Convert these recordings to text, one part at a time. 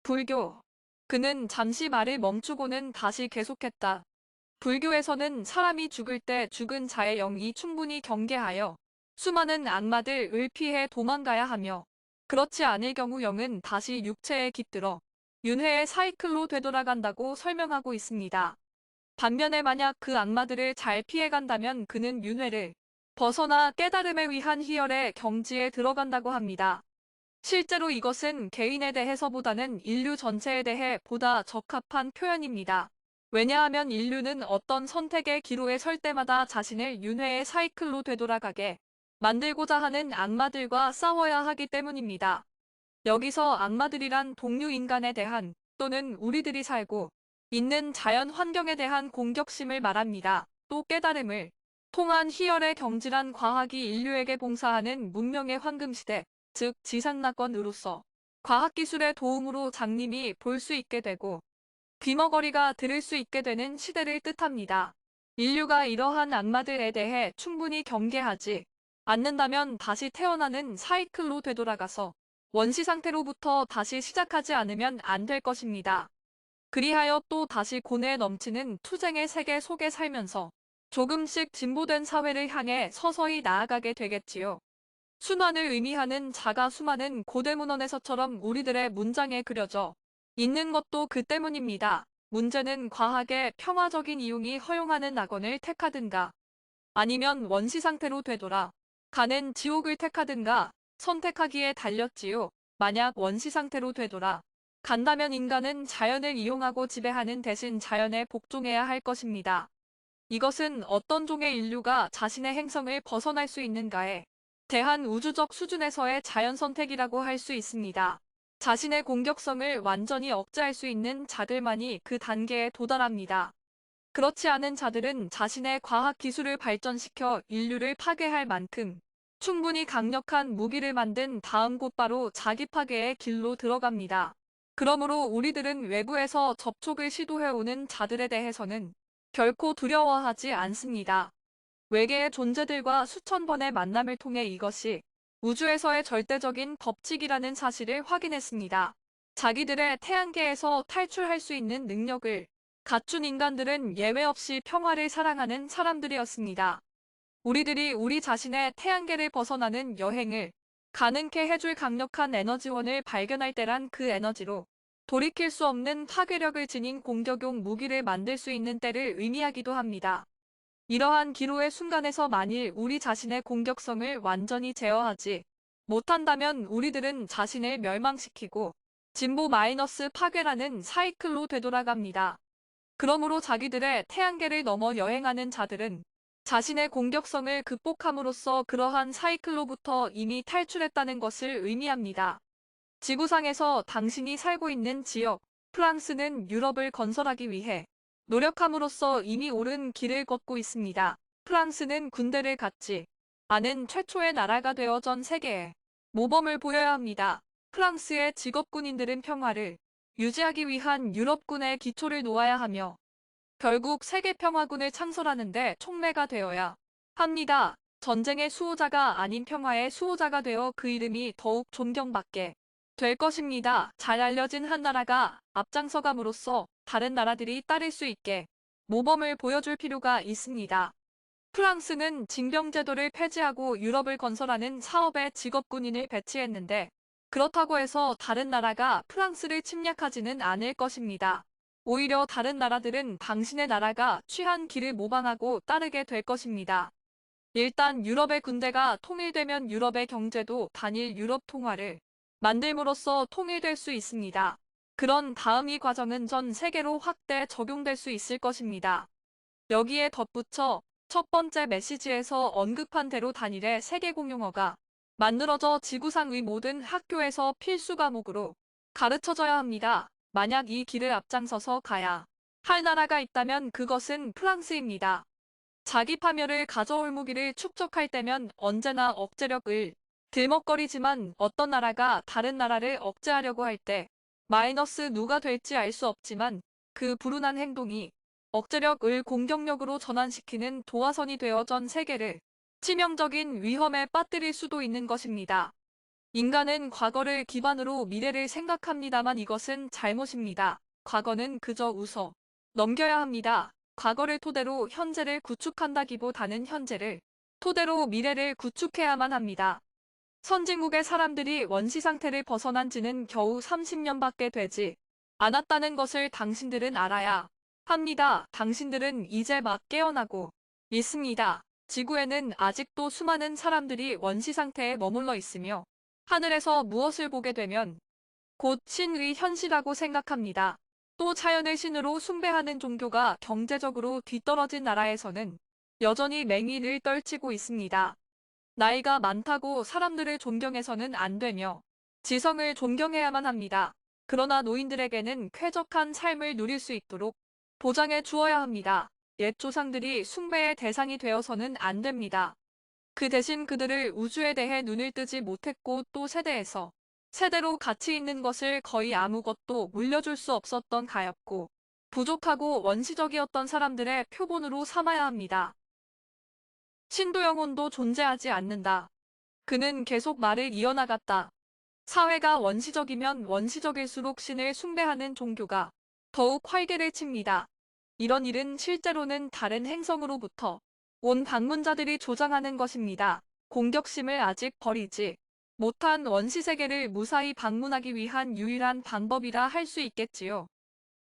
불교. 그는 잠시 말을 멈추고는 다시 계속했다. 불교에서는 사람이 죽을 때 죽은 자의 영이 충분히 경계하여 수많은 악마들을 피해 도망가야 하며 그렇지 않을 경우 영은 다시 육체에 깃들어 윤회의 사이클로 되돌아간다고 설명하고 있습니다. 반면에 만약 그 악마들을 잘 피해간다면 그는 윤회를 벗어나 깨달음에 위한 희열의 경지에 들어간다고 합니다. 실제로 이것은 개인에 대해서보다는 인류 전체에 대해 보다 적합한 표현입니다. 왜냐하면 인류는 어떤 선택의 기로에 설 때마다 자신을 윤회의 사이클로 되돌아가게 만들고자 하는 악마들과 싸워야 하기 때문입니다. 여기서 악마들이란 동류 인간에 대한 또는 우리들이 살고 있는 자연 환경에 대한 공격심을 말합니다. 또 깨달음을 통한 희열의 경지란 과학이 인류에게 봉사하는 문명의 황금시대, 즉 지상낙원으로서 과학기술의 도움으로 장님이 볼 수 있게 되고 귀머거리가 들을 수 있게 되는 시대를 뜻합니다. 인류가 이러한 악마들에 대해 충분히 경계하지 않는다면 다시 태어나는 사이클로 되돌아가서 원시 상태로부터 다시 시작하지 않으면 안 될 것입니다. 그리하여 또 다시 고뇌에 넘치는 투쟁의 세계 속에 살면서 조금씩 진보된 사회를 향해 서서히 나아가게 되겠지요. 순환을 의미하는 자가 수많은 고대 문헌에서처럼 우리들의 문장에 그려져 있는 것도 그 때문입니다. 문제는 과학의 평화적인 이용이 허용하는 낙원을 택하든가 아니면 원시 상태로 되돌아 가는 지옥을 택하든가 선택하기에 달렸지요. 만약 원시 상태로 되돌아 간다면 인간은 자연을 이용하고 지배하는 대신 자연에 복종해야 할 것입니다. 이것은 어떤 종의 인류가 자신의 행성을 벗어날 수 있는가에 대한 우주적 수준에서의 자연 선택이라고 할 수 있습니다. 자신의 공격성을 완전히 억제할 수 있는 자들만이 그 단계에 도달합니다. 그렇지 않은 자들은 자신의 과학 기술을 발전시켜 인류를 파괴할 만큼 충분히 강력한 무기를 만든 다음 곧바로 자기 파괴의 길로 들어갑니다. 그러므로 우리들은 외부에서 접촉을 시도해오는 자들에 대해서는 결코 두려워하지 않습니다. 외계의 존재들과 수천 번의 만남을 통해 이것이 우주에서의 절대적인 법칙이라는 사실을 확인했습니다. 자기들의 태양계에서 탈출할 수 있는 능력을 갖춘 인간들은 예외 없이 평화를 사랑하는 사람들이었습니다. 우리들이 우리 자신의 태양계를 벗어나는 여행을 가능케 해줄 강력한 에너지원을 발견할 때란 그 에너지로 돌이킬 수 없는 파괴력을 지닌 공격용 무기를 만들 수 있는 때를 의미하기도 합니다. 이러한 기로의 순간에서 만일 우리 자신의 공격성을 완전히 제어하지 못한다면 우리들은 자신을 멸망시키고 진보 마이너스 파괴라는 사이클로 되돌아갑니다. 그러므로 자기들의 태양계를 넘어 여행하는 자들은 자신의 공격성을 극복함으로써 그러한 사이클로부터 이미 탈출했다는 것을 의미합니다. 지구상에서 당신이 살고 있는 지역, 프랑스는 유럽을 건설하기 위해 노력함으로써 이미 옳은 길을 걷고 있습니다. 프랑스는 군대를 갖지 않은 최초의 나라가 되어 전 세계에 모범을 보여야 합니다. 프랑스의 직업군인들은 평화를 유지하기 위한 유럽군의 기초를 놓아야 하며 결국 세계평화군을 창설하는데 촉매가 되어야 합니다. 전쟁의 수호자가 아닌 평화의 수호자가 되어 그 이름이 더욱 존경받게 될 것입니다. 잘 알려진 한 나라가 앞장서감으로써 다른 나라들이 따를 수 있게 모범을 보여줄 필요가 있습니다. 프랑스는 징병제도를 폐지하고 유럽을 건설하는 사업에 직업군인을 배치했는데 그렇다고 해서 다른 나라가 프랑스를 침략하지는 않을 것입니다. 오히려 다른 나라들은 당신의 나라가 취한 길을 모방하고 따르게 될 것입니다. 일단 유럽의 군대가 통일되면 유럽의 경제도 단일 유럽 통화를 만들므로써 통일될 수 있습니다. 그런 다음 이 과정은 전 세계로 확대 적용될 수 있을 것입니다. 여기에 덧붙여 첫 번째 메시지에서 언급한 대로 단일의 세계 공용어가 만들어져 지구상의 모든 학교에서 필수 과목으로 가르쳐져야 합니다. 만약 이 길을 앞장서서 가야 할 나라가 있다면 그것은 프랑스입니다. 자기 파멸을 가져올 무기를 축적할 때면 언제나 억제력을 들먹거리지만 어떤 나라가 다른 나라를 억제하려고 할 때 마이너스 누가 될지 알 수 없지만 그 불운한 행동이 억제력을 공격력으로 전환시키는 도화선이 되어 전 세계를 치명적인 위험에 빠뜨릴 수도 있는 것입니다. 인간은 과거를 기반으로 미래를 생각합니다만 이것은 잘못입니다. 과거는 그저 웃어 넘겨야 합니다. 과거를 토대로 현재를 구축한다기보다는 현재를 토대로 미래를 구축해야만 합니다. 선진국의 사람들이 원시 상태를 벗어난 지는 겨우 30년밖에 되지 않았다는 것을 당신들은 알아야 합니다. 당신들은 이제 막 깨어나고 있습니다. 지구에는 아직도 수많은 사람들이 원시 상태에 머물러 있으며 하늘에서 무엇을 보게 되면 곧 신의 현시라고 생각합니다. 또 자연을 신으로 숭배하는 종교가 경제적으로 뒤떨어진 나라에서는 여전히 맹위를 떨치고 있습니다. 나이가 많다고 사람들을 존경해서는 안 되며 지성을 존경해야만 합니다. 그러나 노인들에게는 쾌적한 삶을 누릴 수 있도록 보장해 주어야 합니다. 옛 조상들이 숭배의 대상이 되어서는 안 됩니다. 그 대신 그들을 우주에 대해 눈을 뜨지 못했고 또 세대에서 세대로 가치 있는 것을 거의 아무것도 물려줄 수 없었던 가엾고 부족하고 원시적이었던 사람들의 표본으로 삼아야 합니다. 신도 영혼도 존재하지 않는다. 그는 계속 말을 이어나갔다. 사회가 원시적이면 원시적일수록 신을 숭배하는 종교가 더욱 활개를 칩니다. 이런 일은 실제로는 다른 행성으로부터 온 방문자들이 조장하는 것입니다. 공격심을 아직 버리지 못한 원시세계를 무사히 방문하기 위한 유일한 방법이라 할 수 있겠지요.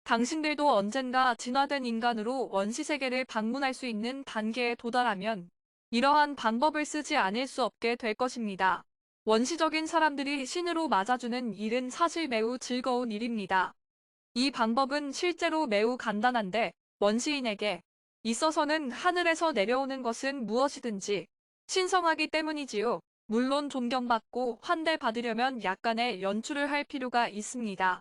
당신들도 언젠가 진화된 인간으로 원시세계를 방문할 수 있는 단계에 도달하면 이러한 방법을 쓰지 않을 수 없게 될 것입니다. 원시적인 사람들이 신으로 맞아주는 일은 사실 매우 즐거운 일입니다. 이 방법은 실제로 매우 간단한데 원시인에게 있어서는 하늘에서 내려오는 것은 무엇이든지 신성하기 때문이지요. 물론 존경받고 환대받으려면 약간의 연출을 할 필요가 있습니다.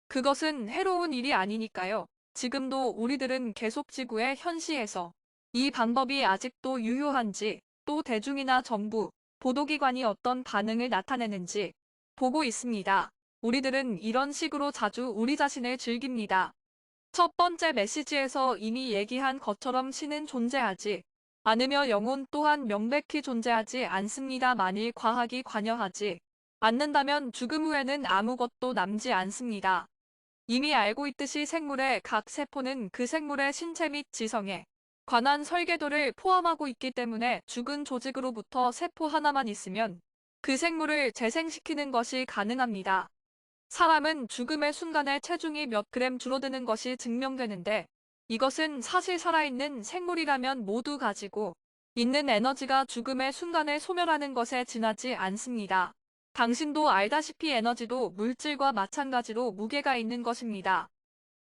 그것은 해로운 일이 아니니까요. 지금도 우리들은 계속 지구의 현시에서 이 방법이 아직도 유효한지 또 대중이나 정부, 보도기관이 어떤 반응을 나타내는지 보고 있습니다. 우리들은 이런 식으로 자주 우리 자신을 즐깁니다. 첫 번째 메시지에서 이미 얘기한 것처럼 신은 존재하지 않으며 영혼 또한 명백히 존재하지 않습니다. 만일 과학이 관여하지 않는다면 죽음 후에는 아무것도 남지 않습니다. 이미 알고 있듯이 생물의 각 세포는 그 생물의 신체 및 지성에 관한 설계도를 포함하고 있기 때문에 죽은 조직으로부터 세포 하나만 있으면 그 생물을 재생시키는 것이 가능합니다. 사람은 죽음의 순간에 체중이 몇 그램 줄어드는 것이 증명되는데 이것은 사실 살아있는 생물이라면 모두 가지고 있는 에너지가 죽음의 순간을 소멸하는 것에 지나지 않습니다. 당신도 알다시피 에너지도 물질과 마찬가지로 무게가 있는 것입니다.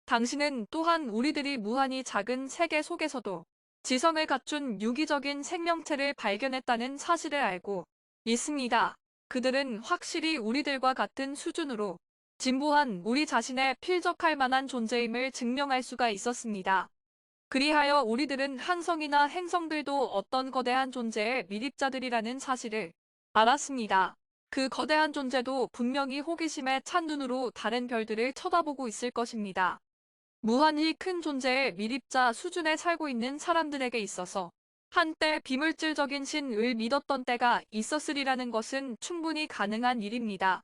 당신은 또한 우리들이 무한히 작은 세계 속에서도 지성을 갖춘 유기적인 생명체를 발견했다는 사실을 알고 있습니다. 그들은 확실히 우리들과 같은 수준으로 진보한 우리 자신의 필적할 만한 존재임을 증명할 수가 있었습니다. 그리하여 우리들은 한성이나 행성들도 어떤 거대한 존재의 미립자들이라는 사실을 알았습니다. 그 거대한 존재도 분명히 호기심에 찬 눈으로 다른 별들을 쳐다보고 있을 것입니다. 무한히 큰 존재의 미립자 수준에 살고 있는 사람들에게 있어서 한때 비물질적인 신을 믿었던 때가 있었으리라는 것은 충분히 가능한 일입니다.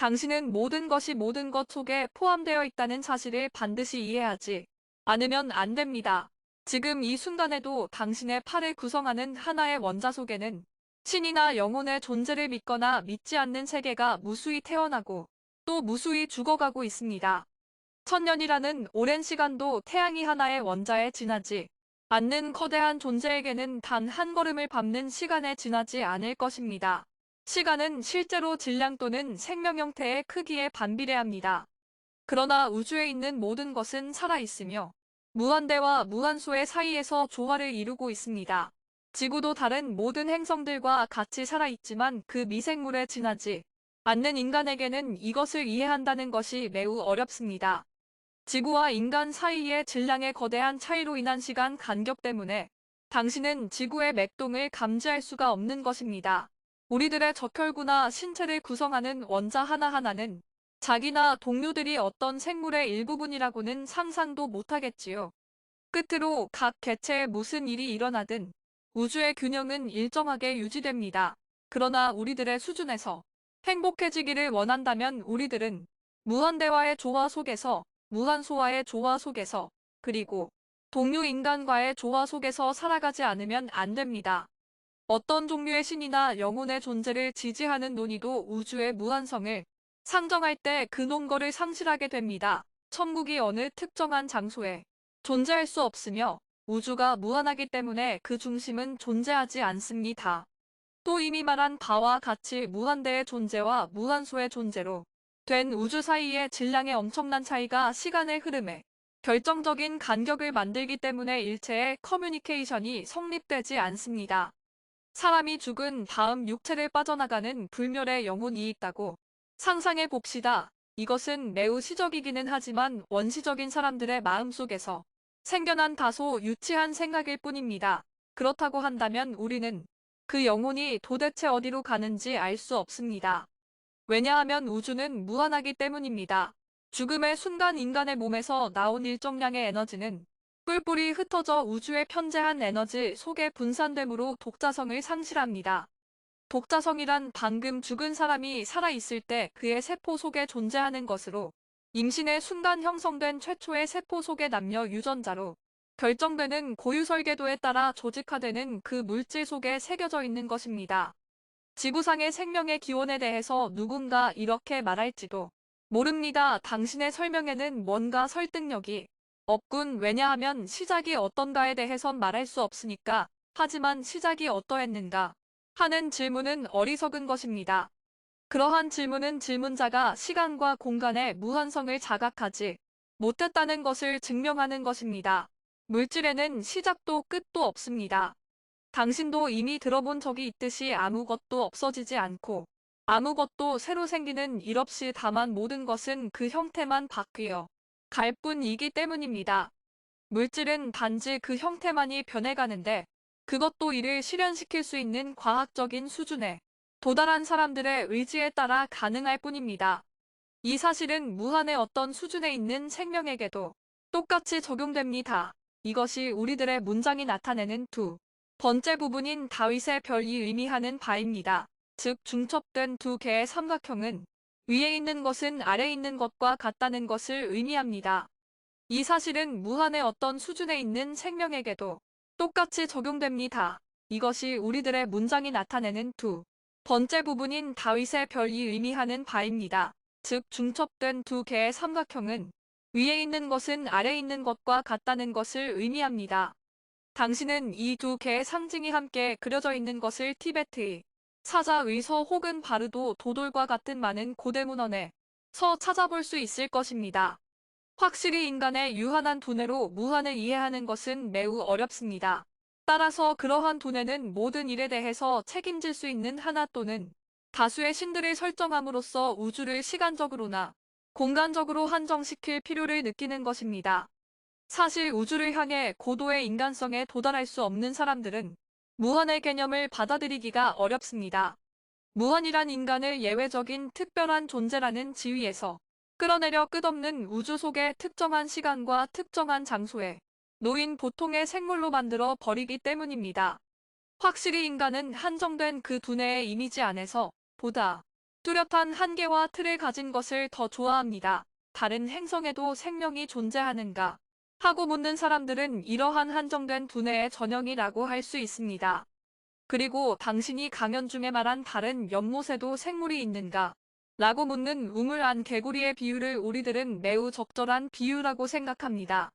당신은 모든 것이 모든 것 속에 포함되어 있다는 사실을 반드시 이해하지 않으면 안 됩니다. 지금 이 순간에도 당신의 팔을 구성하는 하나의 원자 속에는 신이나 영혼의 존재를 믿거나 믿지 않는 세계가 무수히 태어나고 또 무수히 죽어가고 있습니다. 천년이라는 오랜 시간도 태양이 하나의 원자에 지나지 않는 거대한 존재에게는 단 한 걸음을 밟는 시간에 지나지 않을 것입니다. 시간은 실제로 질량 또는 생명 형태의 크기에 반비례합니다. 그러나 우주에 있는 모든 것은 살아있으며 무한대와 무한소의 사이에서 조화를 이루고 있습니다. 지구도 다른 모든 행성들과 같이 살아있지만 그 미생물에 지나지 않는 인간에게는 이것을 이해한다는 것이 매우 어렵습니다. 지구와 인간 사이의 질량의 거대한 차이로 인한 시간 간격 때문에 당신은 지구의 맥동을 감지할 수가 없는 것입니다. 우리들의 적혈구나 신체를 구성하는 원자 하나하나는 자기나 동료들이 어떤 생물의 일부분이라고는 상상도 못하겠지요. 끝으로 각 개체에 무슨 일이 일어나든 우주의 균형은 일정하게 유지됩니다. 그러나 우리들의 수준에서 행복해지기를 원한다면 우리들은 무한대와의 조화 속에서, 무한소와의 조화 속에서, 그리고 동료 인간과의 조화 속에서 살아가지 않으면 안 됩니다. 어떤 종류의 신이나 영혼의 존재를 지지하는 논의도 우주의 무한성을 상정할 때 그 논거를 상실하게 됩니다. 천국이 어느 특정한 장소에 존재할 수 없으며 우주가 무한하기 때문에 그 중심은 존재하지 않습니다. 또 이미 말한 바와 같이 무한대의 존재와 무한소의 존재로 된 우주 사이의 질량의 엄청난 차이가 시간의 흐름에 결정적인 간격을 만들기 때문에 일체의 커뮤니케이션이 성립되지 않습니다. 사람이 죽은 다음 육체를 빠져나가는 불멸의 영혼이 있다고 상상해 봅시다. 이것은 매우 시적이기는 하지만 원시적인 사람들의 마음속에서 생겨난 다소 유치한 생각일 뿐입니다. 그렇다고 한다면 우리는 그 영혼이 도대체 어디로 가는지 알 수 없습니다. 왜냐하면 우주는 무한하기 때문입니다. 죽음의 순간 인간의 몸에서 나온 일정량의 에너지는 뿔뿔이 흩어져 우주의 편재한 에너지 속에 분산되므로 독자성을 상실합니다. 독자성이란 방금 죽은 사람이 살아있을 때 그의 세포 속에 존재하는 것으로 임신의 순간 형성된 최초의 세포 속의 남녀 유전자로 결정되는 고유 설계도에 따라 조직화되는 그 물질 속에 새겨져 있는 것입니다. 지구상의 생명의 기원에 대해서 누군가 이렇게 말할지도 모릅니다. 당신의 설명에는 뭔가 설득력이 없군. 왜냐하면 시작이 어떤가에 대해선 말할 수 없으니까. 하지만 시작이 어떠했는가 하는 질문은 어리석은 것입니다. 그러한 질문은 질문자가 시간과 공간의 무한성을 자각하지 못했다는 것을 증명하는 것입니다. 물질에는 시작도 끝도 없습니다. 당신도 이미 들어본 적이 있듯이 아무것도 없어지지 않고 아무것도 새로 생기는 일 없이 다만 모든 것은 그 형태만 바뀌어 갈 뿐이기 때문입니다. 물질은 단지 그 형태만이 변해가는데 그것도 이를 실현시킬 수 있는 과학적인 수준에 도달한 사람들의 의지에 따라 가능할 뿐입니다. 이 사실은 무한의 어떤 수준에 있는 생명에게도 똑같이 적용됩니다. 이것이 우리들의 문장이 나타내는 두 번째 부분인 다윗의 별이 의미하는 바입니다. 즉 중첩된 두 개의 삼각형은 위에 있는 것은 아래 있는 것과 같다는 것을 의미합니다. 이 사실은 무한의 어떤 수준에 있는 생명에게도 똑같이 적용됩니다. 이것이 우리들의 문장이 나타내는 두 번째 부분인 다윗의 별이 의미하는 바입니다. 즉 중첩된 두 개의 삼각형은 위에 있는 것은 아래 있는 것과 같다는 것을 의미합니다. 당신은 이 두 개의 상징이 함께 그려져 있는 것을 티베트의 사자 의서 혹은 바르도 도돌과 같은 많은 고대 문헌에서 찾아볼 수 있을 것입니다. 확실히 인간의 유한한 두뇌로 무한을 이해하는 것은 매우 어렵습니다. 따라서 그러한 두뇌는 모든 일에 대해서 책임질 수 있는 하나 또는 다수의 신들을 설정함으로써 우주를 시간적으로나 공간적으로 한정시킬 필요를 느끼는 것입니다. 사실 우주를 향해 고도의 인간성에 도달할 수 없는 사람들은 무한의 개념을 받아들이기가 어렵습니다. 무한이란 인간을 예외적인 특별한 존재라는 지위에서 끌어내려 끝없는 우주 속의 특정한 시간과 특정한 장소에 놓인 보통의 생물로 만들어 버리기 때문입니다. 확실히 인간은 한정된 그 두뇌의 이미지 안에서 보다 뚜렷한 한계와 틀을 가진 것을 더 좋아합니다. 다른 행성에도 생명이 존재하는가 하고 묻는 사람들은 이러한 한정된 두뇌의 전형이라고 할 수 있습니다. 그리고 당신이 강연 중에 말한 다른 연못에도 생물이 있는가? 라고 묻는 우물 안 개구리의 비유를 우리들은 매우 적절한 비유라고 생각합니다.